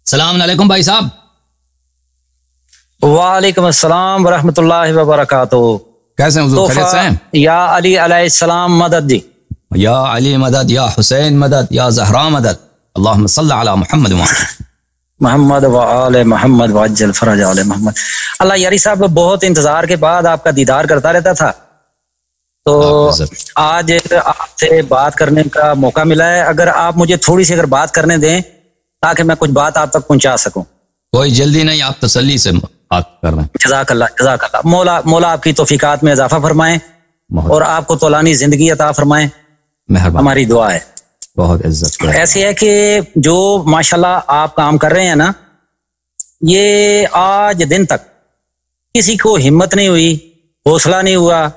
السلام علیکم بھائی صاحب. وعلیکم السلام ورحمۃ اللہ وبرکاتہ. کیسے ہیں حضور؟ خیریت سے ہیں؟ یا علی علیہ السلام مدد جی. یا علی مدد، یا حسین مدد، یا زہرا مدد. اللہم صلی علی محمد محمد و آل محمد وعجل فرج آل محمد. اللہ یاری صاحب بہت انتظار کے بعد آپ کا دیدار کرتا رہتا تھا، تو آج آپ سے بات کرنے کا موقع ملا ہے. اگر آپ مجھے تھوڑی سی بات کرنے دیں تاکہ میں کچھ بات آپ تک پہنچا سکوں. کوئی جلدی نہیں، آپ تسلی سے بات کر رہے ہیں. جزاک اللہ جزاک اللہ. مولا آپ کی توفیقات میں اضافہ فرمائیں اور آپ کو طولانی زندگی عطا فرمائیں. مہربانی، ہماری دعا ہے. بہت عزت. ایسے ہے کہ جو ماشاءاللہ آپ کام کر رہے ہیں نا، یہ آج دن تک کسی کو ہمت نہیں ہوئی، حوصلہ نہیں ہوا،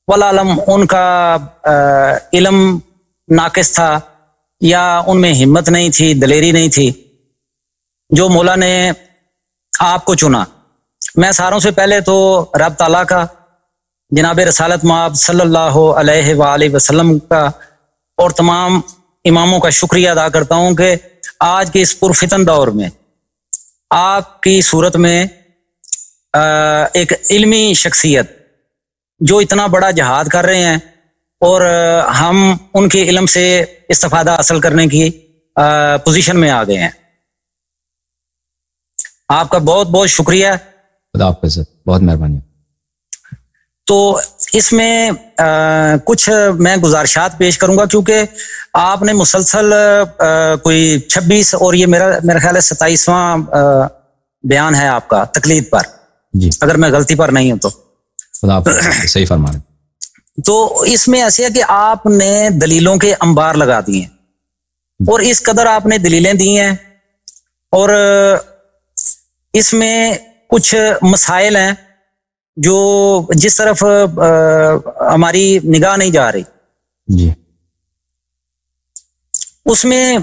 والعالم ان کا علم ناقص تھا یا ان میں ہمت نہیں تھی، دلیری نہیں تھی. جو مولا نے آپ کو چنا، میں ساروں سے پہلے تو رب تعالیٰ کا، جناب رسالت مآب صلی اللہ علیہ وآلہ وسلم کا اور تمام اماموں کا شکریہ ادا کرتا ہوں کہ آج کے اس پرفتن دور میں آپ کی صورت میں ایک علمی شخصیت جو اتنا بڑا جہاد کر رہے ہیں اور ہم ان کے علم سے استفادہ حاصل کرنے کی پوزیشن میں آ گئے ہیں. آپ کا بہت بہت شکریہ. خدا حافظ، بہت مہربانی. تو اس میں کچھ میں گزارشات پیش کروں گا، کیونکہ آپ نے مسلسل کوئی 26 اور یہ میرا خیال ہے 27واں بیان ہے آپ کا تقلید پر جی، اگر میں غلطی پر نہیں ہوں تو. خدا حافظ، صحیح فرما رہے. تو اس میں ایسے ہے کہ آپ نے دلیلوں کے انبار لگا دیے ہیں اور اس قدر آپ نے دلیلیں دی ہیں اور اس میں کچھ مسائل ہیں جو جس طرف ہماری نگاہ نہیں جا رہی جی. اس میں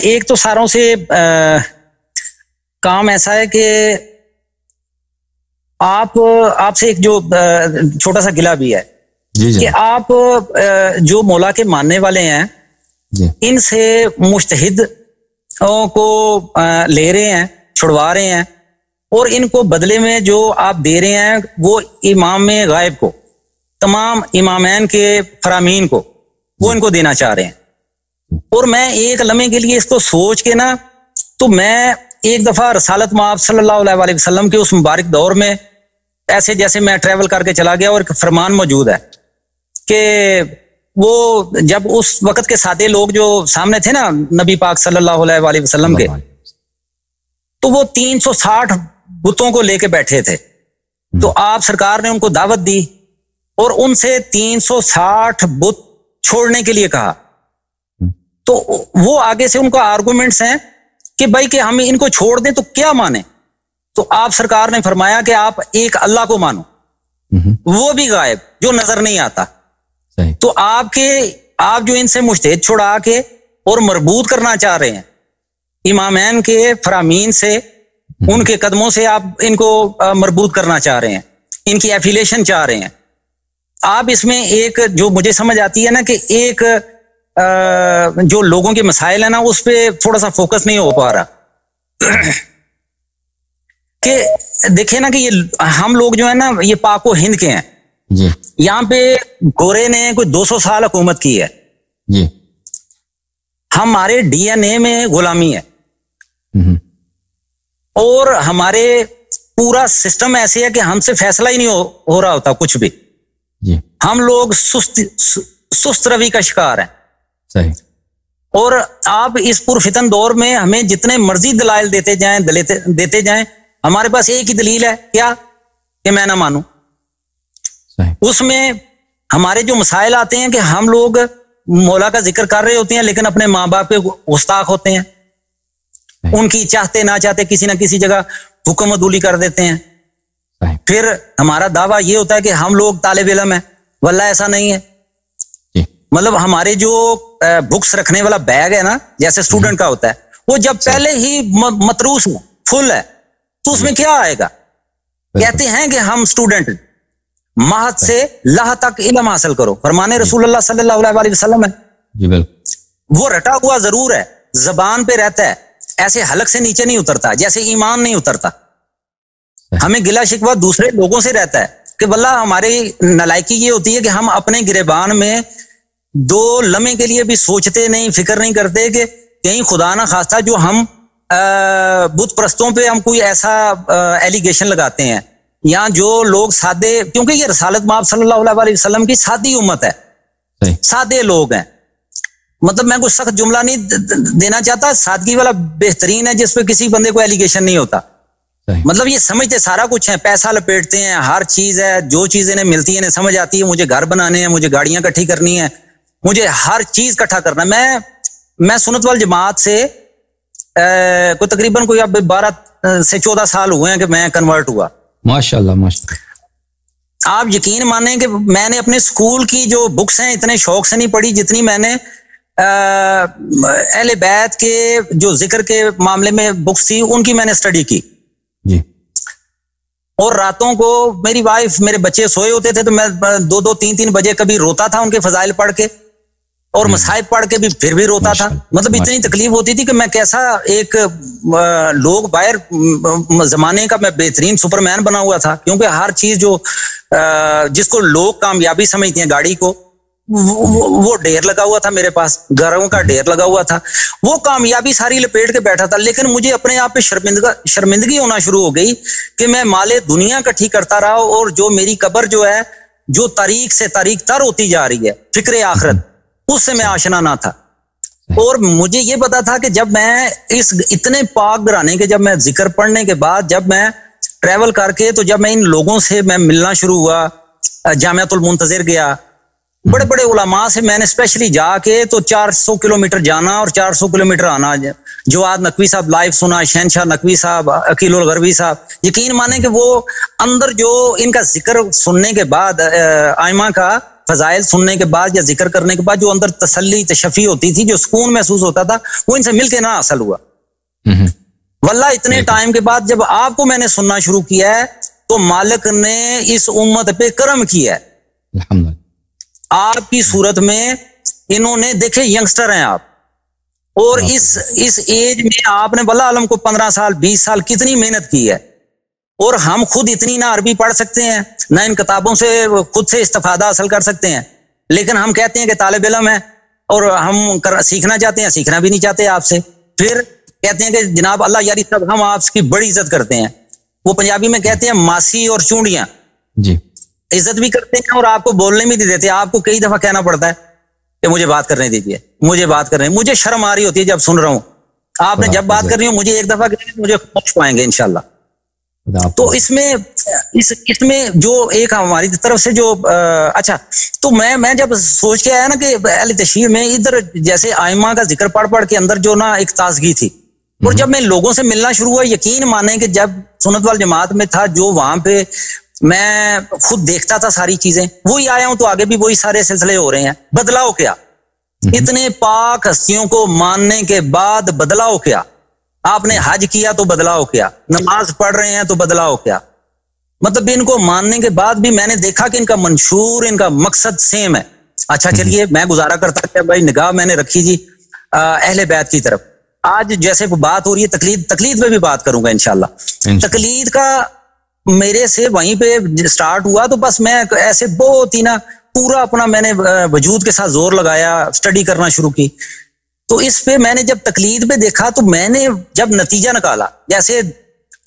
ایک تو ساروں سے کام ایسا ہے کہ آپ سے ایک جو چھوٹا سا گلہ بھی ہے جی جی. کہ آپ جو مولا کے ماننے والے ہیں جی. ان سے مجتہد کو لے رہے ہیں، چھڑوا رہے ہیں، اور ان کو بدلے میں جو آپ دے رہے ہیں وہ امام غائب کو، تمام امامین کے فرامین کو، وہ ان کو دینا چاہ رہے ہیں. اور میں ایک لمحے کے لیے اس کو سوچ کے نا، تو میں ایک دفعہ رسالت مآب صلی اللہ علیہ وسلم کے اس مبارک دور میں ایسے جیسے میں ٹریول کر کے چلا گیا، اور ایک فرمان موجود ہے کہ وہ جب اس وقت کے سادے لوگ جو سامنے تھے نا نبی پاک صلی اللہ علیہ وسلم کے، تو وہ 360 بتوں کو لے کے بیٹھے تھے. تو آپ سرکار نے ان کو دعوت دی اور ان سے 360 بت چھوڑنے کے لیے کہا. تو وہ آگے سے ان کا آرگومنٹس ہیں کہ بھائی کہ ہم ان کو چھوڑ دیں تو کیا مانیں. تو آپ سرکار نے فرمایا کہ آپ ایک اللہ کو مانو، وہ بھی غائب جو نظر نہیں آتا. تو آپ جو ان سے مجتہد چھڑا کے اور مربوط کرنا چاہ رہے ہیں امامین کے فرامین سے، ان کے قدموں سے آپ ان کو مربوط کرنا چاہ رہے ہیں، ان کی ایفیلیشن چاہ رہے ہیں. آپ اس میں ایک جو مجھے سمجھ آتی ہے نا کہ ایک جو لوگوں کے مسائل ہیں نا اس پہ تھوڑا سا فوکس نہیں ہو پا رہا. کہ دیکھیں نا کہ یہ ہم لوگ جو ہے نا یہ پاک و ہند کے ہیں جی. یہاں پہ گورے نے کوئی 200 سال حکومت کی ہے جی. ہمارے ڈی این اے میں غلامی ہے اور ہمارے پورا سسٹم ایسے ہے کہ ہم سے فیصلہ ہی نہیں ہو رہا ہوتا کچھ بھی جی. ہم لوگ سست روی کا شکار ہیں. صحیح. اور آپ اس پرفتن دور میں ہمیں جتنے مرضی دلائل دیتے جائیں ہمارے پاس ایک ہی دلیل ہے، کیا؟ کہ میں نہ مانوں. اس میں ہمارے جو مسائل آتے ہیں کہ ہم لوگ مولا کا ذکر کر رہے ہوتے ہیں لیکن اپنے ماں باپ پہ گستاخ ہوتے ہیں، ان کی چاہتے نہ چاہتے کسی نہ کسی جگہ حکم عدولی کر دیتے ہیں. پھر ہمارا دعویٰ یہ ہوتا ہے کہ ہم لوگ طالب علم ہیں، واللہ ایسا نہیں ہے. مطلب ہمارے جو بکس رکھنے والا بیگ ہے نا جیسے اسٹوڈنٹ کا ہوتا ہے، وہ جب پہلے ہی متروس ہے، فل ہے، تو اس میں کیا آئے گا؟ کہتے ہیں کہ ہم اسٹوڈنٹ مہد سے لہ تک علم حاصل کرو، فرمانے رسول اللہ صلی اللہ علیہ وسلم ہے. جی بالکل. وہ رٹا ہوا ضرور ہے، زبان پہ رہتا ہے ایسے حلق سے نیچے نہیں اترتا جیسے ایمان نہیں اترتا. ہمیں گلا شکوہ دوسرے لوگوں سے رہتا ہے کہ واللہ ہماری نالائکی یہ ہوتی ہے کہ ہم اپنے گریبان میں 2 لمحے کے لیے بھی سوچتے نہیں, فکر نہیں کرتے کہ کہیں خدا نہ خواستہ جو ہم بت پرستوں پہ ہم کوئی ایسا ایلیگیشن لگاتے ہیں, یا جو لوگ سادے, کیونکہ یہ رسالت مآب صلی اللہ علیہ وسلم کی سادی امت ہے, سادے لوگ ہیں. مطلب میں کوئی سخت جملہ نہیں دینا چاہتا, سادگی والا بہترین ہے جس پہ کسی بندے کو ایلیگیشن نہیں ہوتا. مطلب یہ سمجھتے سارا کچھ ہے, پیسہ لپیٹتے ہیں, ہر چیز ہے, جو چیز انہیں ملتی ہے انہیں سمجھ آتی ہے, مجھے گھر بنانے ہیں, مجھے گاڑیاں اکٹھی کرنی ہے, مجھے ہر چیز اکٹھا کرنا ہے. میں سنت وال جماعت سے کوئی تقریباً کوئی اب 12 سے 14 سال ہوئے ہیں کہ میں کنورٹ ہوا. ماشاءاللہ ماشاءاللہ. آپ یقین مانیں کہ میں نے اپنے اسکول کی جو بکس ہیں اتنے شوق سے نہیں پڑھی جتنی میں نے اہل بیت کے جو ذکر کے معاملے میں بکس تھی ان کی میں نے اسٹڈی کی جی. اور راتوں کو میری وائف, میرے بچے سوئے ہوتے تھے تو میں 2-2 3-3 بجے کبھی روتا تھا ان کے فضائل پڑھ کے, اور مصائب پڑھ کے بھی پھر بھی روتا تھا. مطلب اتنی تکلیف ہوتی تھی کہ میں کیسا ایک لوگ باہر زمانے کا میں بہترین سپر مین بنا ہوا تھا, کیونکہ ہر چیز جو جس کو لوگ کامیابی سمجھتے ہیں گاڑی کو, وہ ڈھیر لگا ہوا تھا میرے پاس, گھروں کا ڈھیر لگا ہوا تھا, وہ کامیابی ساری لپیٹ کے بیٹھا تھا. لیکن مجھے اپنے آپ پہ شرمندگی ہونا شروع ہو گئی کہ میں مال دنیا اکٹھی کرتا رہا, اور جو میری قبر جو ہے جو تاریخ سے تاریخ تر ہوتی جا رہی ہے, فکر آخرت, اس سے میں آشنا نہ تھا. اور مجھے یہ پتا تھا کہ جب میں اس اتنے پاک گھرانے کے, جب میں ذکر پڑھنے کے بعد جب میں ٹریول کر کے, تو جب میں ان لوگوں سے میں ملنا شروع ہوا, جامعۃ المنتظر گیا, بڑے بڑے علماء سے میں نے اسپیشلی جا کے تو 400 کلومیٹر جانا اور 400 کلومیٹر آنا. جواد نقوی صاحب لائیو سنا, شہنشاہ نقوی صاحب, عقیل الغربی صاحب. یقین مانیں کہ وہ اندر جو ان کا ذکر سننے کے بعد, آئمہ کا فضائل سننے کے بعد یا ذکر کرنے کے بعد جو اندر تسلی تشفی ہوتی تھی, جو سکون محسوس ہوتا تھا, وہ ان سے مل کے نہ حاصل ہوا. واللہ اتنے ٹائم کے بعد جب آپ کو میں نے سننا شروع کیا ہے تو مالک نے اس امت پہ کرم کیا ہے. الحمدللہ. آپ کی صورت میں انہوں نے, دیکھے ینگسٹر ہیں آپ, اور اس ایج میں آپ نے واللہ عالم کو 15 سال 20 سال کتنی محنت کی ہے. اور ہم خود اتنی نہ عربی پڑھ سکتے ہیں نہ ان کتابوں سے خود سے استفادہ حاصل کر سکتے ہیں, لیکن ہم کہتے ہیں کہ طالب علم ہے اور ہم سیکھنا چاہتے ہیں, سیکھنا بھی نہیں چاہتے آپ سے. پھر کہتے ہیں کہ جناب اللہ یاری صاحب ہم آپ کی بڑی عزت کرتے ہیں. وہ پنجابی میں کہتے ہیں ماسی اور چونڈیاں جی, عزت بھی کرتے ہیں اور آپ کو بولنے بھی نہیں دیتے. آپ کو کئی دفعہ کہنا پڑتا ہے کہ مجھے بات کرنے دیجیے, مجھے بات کرنے, مجھے شرم آ رہی ہوتی ہے جب سن رہا ہوں. آپ نے جب بات کر رہی ہوں مجھے ایک دفعہ مجھے خوش پائیں گے انشاءاللہ. تو اس میں جو ایک ہماری طرف سے جو اچھا, تو میں جب سوچ کے آیا نا کہ اہل تشہیر میں ادھر جیسے آئمہ کا ذکر پڑھ پڑھ کے اندر جو نا ایک تازگی تھی, اور جب میں لوگوں سے ملنا شروع ہوا, یقین مانیں کہ جب سنت وال جماعت میں تھا جو وہاں پہ میں خود دیکھتا تھا ساری چیزیں, وہی آیا ہوں تو آگے بھی وہی سارے سلسلے ہو رہے ہیں. بدلاؤ کیا, اتنے پاک ہستیوں کو ماننے کے بعد بدلاؤ کیا. آپ نے حج کیا تو بدلاؤ کیا, نماز پڑھ رہے ہیں تو بدلاؤ کیا. مطلب ان کو ماننے کے بعد بھی میں نے دیکھا کہ ان کا منشور, ان کا مقصد سیم ہے. اچھا چلیے میں گزارا کرتا کہ بھائی نگاہ میں نے رکھی جی اہل بیت کی طرف. آج جیسے بات ہو رہی ہے تقلید پہ بھی بات کروں گا انشاءاللہ. تقلید کا میرے سے وہیں پہ سٹارٹ ہوا, تو بس میں ایسے بہت ہی نا پورا اپنا میں نے وجود کے ساتھ زور لگایا, اسٹڈی کرنا شروع کی. تو اس پہ میں نے جب تقلید پہ دیکھا تو میں نے جب نتیجہ نکالا, جیسے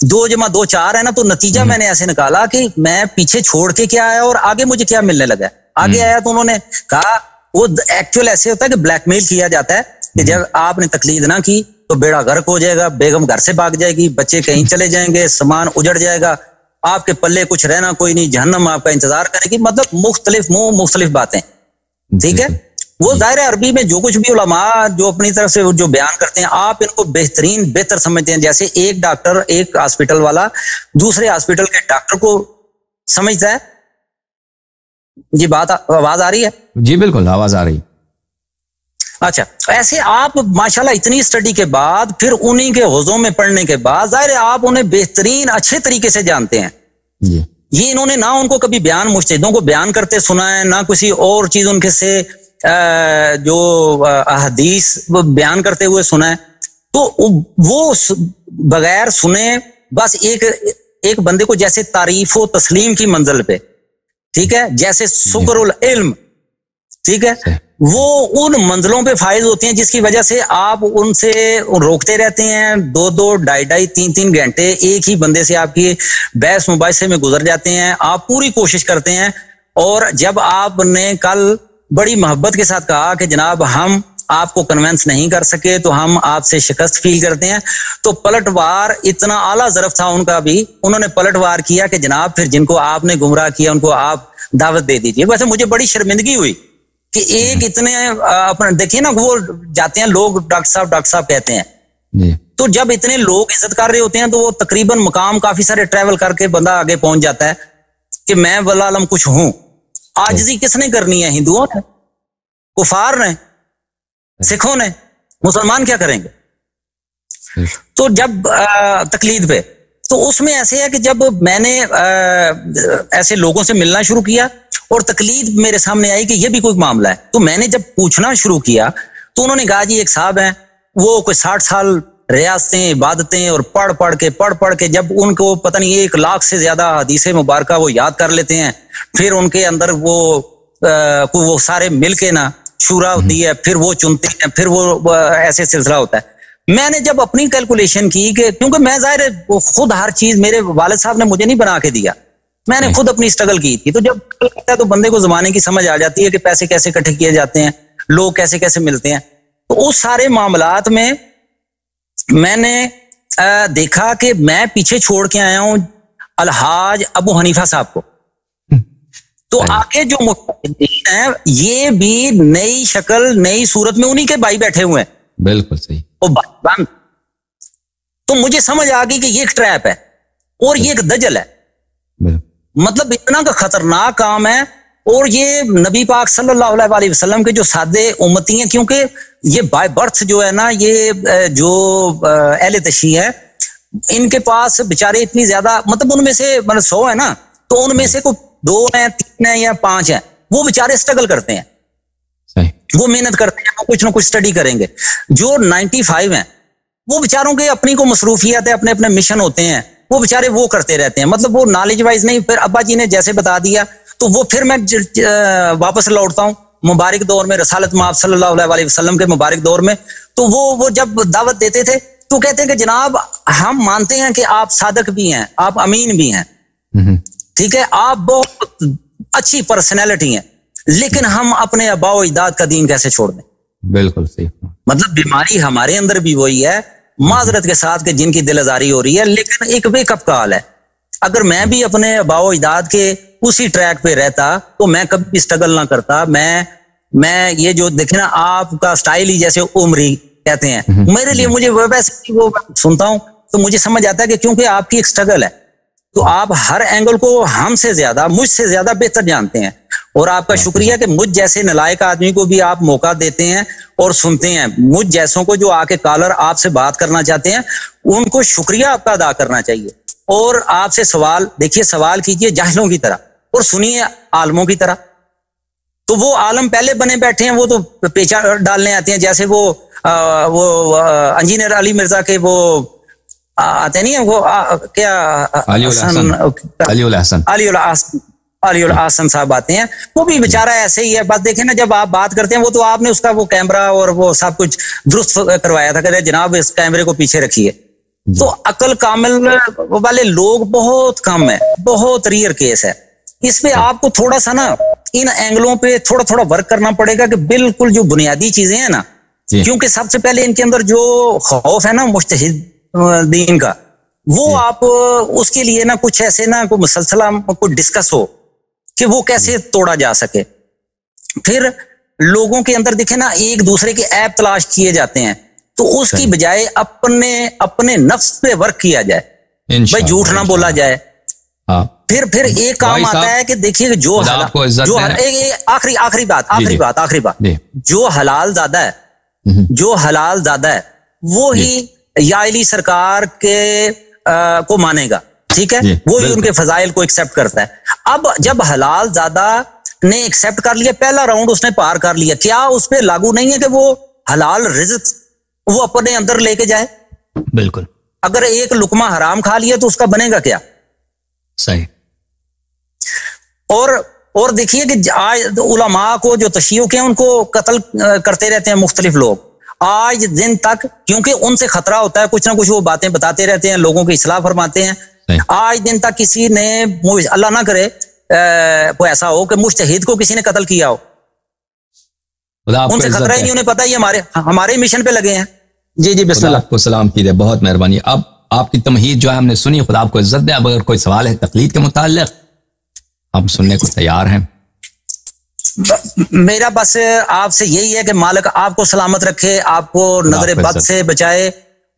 2 + 2 4 ہے نا, تو نتیجہ میں نے ایسے نکالا کہ میں پیچھے چھوڑ کے کیا آیا اور آگے مجھے کیا ملنے لگا. آگے آیا تو انہوں نے کہا, وہ ایکچوئل ایسے ہوتا ہے کہ بلیک میل کیا جاتا ہے کہ جب آپ نے تقلید نہ کی تو بیڑا غرق ہو جائے گا, بیگم گھر سے بھاگ جائے گی, بچے کہیں چلے جائیں گے, سامان اجڑ جائے گا, آپ کے پلے کچھ رہنا کوئی نہیں, جہنم آپ کا انتظار کرے گی. مطلب مختلف باتیں, ٹھیک ہے. وہ ظاہر عربی میں جو کچھ بھی علماء جو اپنی طرف سے جو بیان کرتے ہیں, آپ ان کو بہتر سمجھتے ہیں. جیسے ایک ڈاکٹر, ایک ہاسپٹل والا دوسرے ہاسپٹل کے ڈاکٹر کو سمجھتا ہے. جی بات آواز آ رہی ہے؟ جی بالکل آواز آ رہی. اچھا, ایسے آپ ماشاءاللہ اتنی اسٹڈی کے بعد پھر انہی کے حوضوں میں پڑھنے کے بعد ظاہر آپ انہیں بہترین اچھے طریقے سے جانتے ہیں. جی. یہ انہوں نے نہ ان کو کبھی بیان مجتہدوں کو بیان کرتے سنا ہے, نہ کسی اور چیز ان کے سے جو احادیث بیان کرتے ہوئے سنا ہے. تو وہ بغیر سنے بس ایک بندے کو جیسے تعریف و تسلیم کی منزل پہ، ٹھیک ہے، جیسے شکر العلم، ٹھیک ہے، وہ ان منزلوں پہ فائز ہوتے ہیں جس کی وجہ سے آپ ان سے روکتے رہتے ہیں، 2 2 2.5 3 گھنٹے ایک ہی بندے سے آپ کی بحث مباحثے میں گزر جاتے ہیں، آپ پوری کوشش کرتے ہیں، اور جب آپ نے کل بڑی محبت کے ساتھ کہا کہ جناب ہم آپ کو کنونس نہیں کر سکے تو ہم آپ سے شکست فیل کرتے ہیں، تو پلٹ وار اتنا اعلیٰ ظرف تھا ان کا بھی، انہوں نے پلٹ وار کیا کہ جناب پھر جن کو آپ نے گمراہ کیا ان کو آپ دعوت دے دیجیے۔ ویسے مجھے بڑی شرمندگی ہوئی کہ ایک اتنے اپنا دیکھیے نا، وہ جاتے ہیں لوگ ڈاکٹر صاحب کہتے ہیں، تو جب اتنے لوگ عزت کر رہے ہوتے ہیں تو وہ تقریباً مقام کافی سارے ٹریول کر کے بندہ آگے پہنچ جاتا ہے کہ میں واللہ علم کچھ ہوں۔ عاجزی کس نے کرنی ہے؟ ہندوؤں نے، کفار نے، سکھوں نے، مسلمان کیا کریں گے؟ تو جب تقلید پہ، تو اس میں ایسے ہے کہ جب میں نے ایسے لوگوں سے ملنا شروع کیا اور تقلید میرے سامنے آئی کہ یہ بھی کوئی معاملہ ہے، تو میں نے جب پوچھنا شروع کیا تو انہوں نے کہا جی ایک صاحب ہیں وہ کوئی 60 سال ریاستیں عبادتیں اور پڑھ کے جب ان کو پتہ نہیں 1 لاکھ سے زیادہ حدیث مبارکہ وہ یاد کر لیتے ہیں، پھر ان کے اندر وہ سارے مل کے نا شورا ہوتی ہے، پھر وہ چنتے ہیں، پھر وہ ایسے سلسلہ ہوتا ہے۔ میں نے جب اپنی کیلکولیشن کی کہ کیونکہ میں ظاہر ہے خود ہر چیز میرے والد صاحب نے مجھے نہیں بنا کے دیا، میں نے خود اپنی سٹرگل کی تھی، تو جب تو بندے کو زمانے کی سمجھ آ جاتی ہے کہ پیسے کیسے اکٹھے کیے جاتے ہیں، لوگ کیسے کیسے ملتے ہیں، تو اس سارے معاملات میں میں نے دیکھا کہ میں پیچھے چھوڑ کے آیا ہوں الحاج ابو حنیفہ صاحب کو، تو آگے جو مجتہدین ہیں یہ بھی نئی شکل نئی صورت میں انہی کے بھائی بیٹھے ہوئے ہیں، بالکل صحیح، تو مجھے سمجھ آ گئی کہ یہ ایک ٹریپ ہے اور یہ ایک دجل ہے، مطلب اتنا کا خطرناک کام ہے، اور یہ نبی پاک صلی اللہ علیہ وسلم کے جو سادے امتی ہیں، کیونکہ یہ بائی برتھ جو ہے نا، یہ جو اہل تشیع ہے ان کے پاس بےچارے اتنی زیادہ، مطلب ان میں سے 100 ہے نا، تو ان میں سے کوئی 2 ہیں 3 ہیں یا 5 ہیں، وہ بےچارے اسٹرگل کرتے ہیں، وہ محنت کرتے ہیں، وہ کچھ نہ کچھ اسٹڈی کریں گے۔ جو 95 ہیں وہ بیچاروں کے اپنی کو مصروفیت ہے، اپنے اپنے مشن ہوتے ہیں، وہ بیچارے وہ کرتے رہتے ہیں، مطلب وہ نالج وائز نہیں۔ پھر ابا جی نے جیسے بتا دیا تو وہ پھر میں واپس لوٹتا ہوں مبارک دور میں، رسالت مآب صلی اللہ علیہ وسلم کے مبارک دور میں، تو وہ جب دعوت دیتے تھے تو کہتے ہیں کہ جناب ہم مانتے ہیں کہ آپ صادق بھی ہیں، آپ امین بھی ہیں، ٹھیک ہے، آپ بہت اچھی پرسنالٹی ہیں، لیکن ہم اپنے آباء و اجداد کا دین کیسے چھوڑ دیں؟ بالکل صحیح، مطلب بیماری ہمارے اندر بھی وہی ہے، معذرت کے ساتھ کہ جن کی دل آزاری ہو رہی ہے، لیکن ایک ویک اپ کا حال ہے۔ اگر میں بھی اپنے آباء و اجداد کے اسی ٹریک پہ رہتا تو میں کبھی بھی اسٹرگل نہ کرتا۔ میں یہ جو دیکھیں نا آپ کا سٹائل ہی جیسے عمری کہتے ہیں، میرے لیے مجھے ویسے وہ سنتا ہوں تو مجھے سمجھ آتا ہے کہ کیونکہ آپ کی ایک اسٹرگل ہے تو آپ ہر اینگل کو ہم سے زیادہ، مجھ سے زیادہ بہتر جانتے ہیں، اور آپ کا شکریہ کہ مجھ جیسے نالائق آدمی کو بھی آپ موقع دیتے ہیں اور سنتے ہیں۔ مجھ جیسوں کو جو آ کے کالر آپ سے بات کرنا چاہتے ہیں ان کو شکریہ آپ کا ادا کرنا چاہیے، اور آپ سے سوال دیکھیے، سوال کیجئے جاہلوں کی طرح اور سنیے عالموں کی طرح۔ تو وہ عالم پہلے بنے بیٹھے ہیں، وہ تو پیچا ڈالنے آتے ہیں، جیسے وہ انجینئر علی مرزا کے وہ آتے نہیں ہیں، وہ کیا علی الحسن صاحب آتے ہیں، وہ بھی بیچارہ ایسے ہی ہے۔ بس دیکھیں نا جب آپ بات کرتے ہیں وہ تو آپ نے اس کا وہ کیمرہ اور وہ سب کچھ درست کروایا تھا کہ جناب اس کیمرے کو پیچھے رکھیے۔ تو عقل کامل والے لوگ بہت کم ہیں، بہت ریئر کیس ہے۔ اس پہ آپ کو تھوڑا سا نا ان اینگلوں پہ تھوڑا ورک کرنا پڑے گا کہ بالکل جو بنیادی چیزیں ہیں نا، کیونکہ سب سے پہلے ان کے اندر جو خوف ہے نا مجتہد دین کا، وہ آپ اس کے لیے نا کچھ ایسے نا کوئی مسلسل کوئی ڈسکس ہو کہ وہ کیسے توڑا جا سکے۔ پھر لوگوں کے اندر دیکھیں نا ایک دوسرے کے عیب تلاش کیے جاتے ہیں، تو اس کی بجائے اپنے نفس پہ ورک کیا جائے، بھائی جھوٹ نہ بولا جائے۔ پھر ایک کام آتا ہے کہ دیکھیے جو آخری بات جو حلال زیادہ ہے وہی یا علی سرکار کے کو مانے گا، ٹھیک ہے، وہی ان کے فضائل کو ایکسپٹ کرتا ہے۔ اب جب حلال زیادہ نے ایکسپٹ کر لیا، پہلا راؤنڈ اس نے پار کر لیا، کیا اس پہ لاگو نہیں ہے کہ وہ حلال رزق وہ اپنے اندر لے کے جائے. بالکل. اگر ایک لقمہ حرام کھا لیا تو اس کا بنے گا کیا؟ صحیح. اور دیکھیے کہ آج علماء کو جو تشیع ہیں ان کو قتل کرتے رہتے ہیں مختلف لوگ آج دن تک, کیونکہ ان سے خطرہ ہوتا ہے, کچھ نہ کچھ وہ باتیں بتاتے رہتے ہیں, لوگوں کی اصلاح فرماتے ہیں. آج دن تک کسی نے, اللہ نہ کرے کوئی ایسا ہو کہ مجتہد کو کسی نے قتل کیا ہو, ان سے خطرہ ہی نہیں, انہیں پتہ ہی ہمارے مشن پہ لگے ہیں. جی بسم اللہ. آپ کو سلام کیجیے, بہت مہربانی. اب آپ کی تمہید جو ہے ہم نے سنی, خدا آپ کو عزت دے. اب اگر کوئی سوال ہے تقلید کے متعلق ہم سننے کو تیار ہیں. میرا بس آپ سے یہی ہے کہ مالک آپ کو سلامت رکھے, آپ کو نظر بد سے بچائے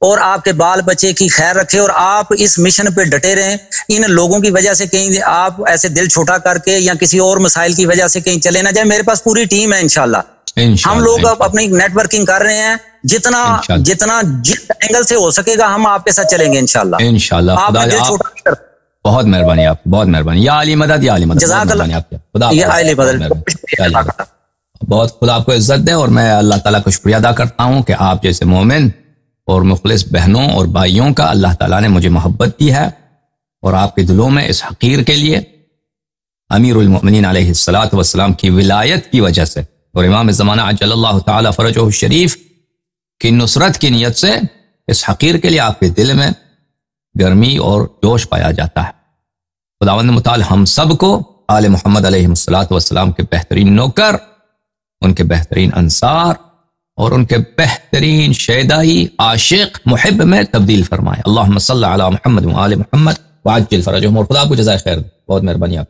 اور آپ کے بال بچے کی خیر رکھے, اور آپ اس مشن پہ ڈٹے رہیں. ان لوگوں کی وجہ سے کہیں آپ ایسے دل چھوٹا کر کے یا کسی اور مسائل کی وجہ سے کہیں چلے نہ جائے. میرے پاس پوری ٹیم ہے انشاءاللہ. ہم لوگ اب اپنی نیٹ ورکنگ کر رہے ہیں, جتنا جس اینگل سے ہو سکے گا ہم آپ کے ساتھ چلیں گے انشاءاللہ. آپ دل چھوٹا نہیں کرتے. بہت مہربانی آپ, بہت مہربانی. یا علی مدد, یا علی مدد. جزاک اللہ. یا علی مدد. بہت خدا آپ کو عزت دے. اور میں اللہ تعالیٰ کو شکریہ ادا کرتا ہوں کہ آپ جیسے مومن اور مخلص بہنوں اور بھائیوں کا اللہ تعالیٰ نے مجھے محبت دی ہے, اور آپ کے دلوں میں اس حقیر کے لیے امیر المؤمنین علیہ الصلاۃ والسلام کی ولایت کی وجہ سے اور امام زمانہ عجل اللہ تعالیٰ فرجہ الشریف کی نصرت کی نیت سے اس حقیر کے لیے آپ کے دل میں گرمی اور جوش پایا جاتا ہے. خداوند متعال ہم سب کو آل محمد علیہ الصلاۃ والسلام کے بہترین نوکر, ان کے بہترین انصار اور ان کے بہترین شیدائی عاشق محب میں تبدیل فرمائے. اللہم صلی علی محمد و آل محمد وعجل فرجہم. اور خدا آپ کو جزائے خیر. بہت مہربانی آپ.